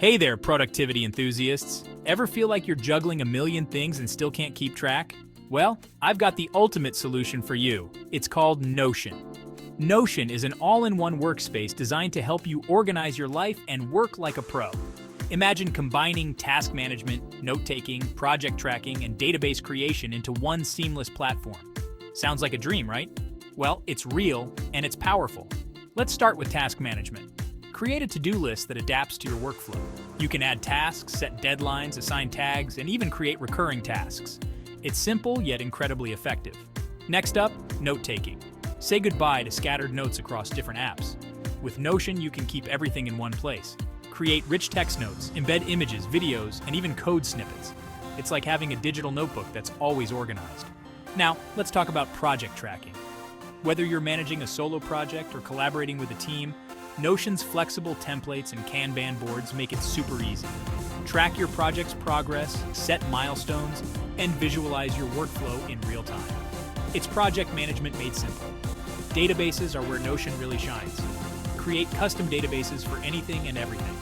Hey there, productivity enthusiasts. Ever feel like you're juggling a million things and still can't keep track? Well, I've got the ultimate solution for you. It's called Notion. Notion is an all-in-one workspace designed to help you organize your life and work like a pro. Imagine combining task management, note-taking, project tracking, and database creation into one seamless platform. Sounds like a dream, right? Well, it's real and it's powerful. Let's start with task management. Create a to-do list that adapts to your workflow. You can add tasks, set deadlines, assign tags, and even create recurring tasks. It's simple yet incredibly effective. Next up, note-taking. Say goodbye to scattered notes across different apps. With Notion, you can keep everything in one place. Create rich text notes, embed images, videos, and even code snippets. It's like having a digital notebook that's always organized. Now, let's talk about project tracking. Whether you're managing a solo project or collaborating with a team, Notion's flexible templates and Kanban boards make it super easy. Track your project's progress, set milestones, and visualize your workflow in real time. It's project management made simple. Databases are where Notion really shines. Create custom databases for anything and everything.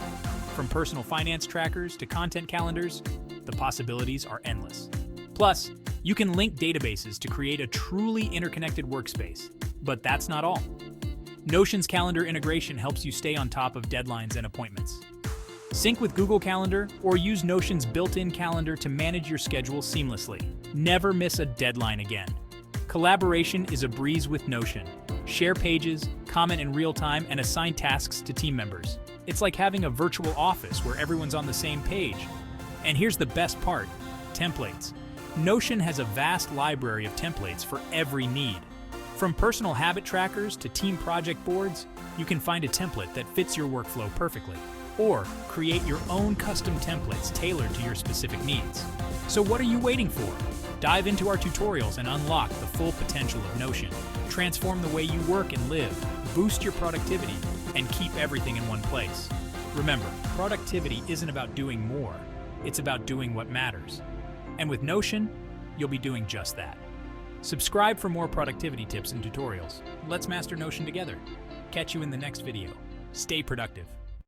From personal finance trackers to content calendars, the possibilities are endless. Plus, you can link databases to create a truly interconnected workspace. But that's not all. Notion's calendar integration helps you stay on top of deadlines and appointments. Sync with Google Calendar or use Notion's built-in calendar to manage your schedule seamlessly. Never miss a deadline again. Collaboration is a breeze with Notion. Share pages, comment in real time, and assign tasks to team members. It's like having a virtual office where everyone's on the same page. And here's the best part: templates. Notion has a vast library of templates for every need. From personal habit trackers to team project boards, you can find a template that fits your workflow perfectly. Or create your own custom templates tailored to your specific needs. So what are you waiting for? Dive into our tutorials and unlock the full potential of Notion. Transform the way you work and live, boost your productivity, and keep everything in one place. Remember, productivity isn't about doing more, it's about doing what matters. And with Notion, you'll be doing just that. Subscribe for more productivity tips and tutorials. Let's master Notion together. Catch you in the next video. Stay productive.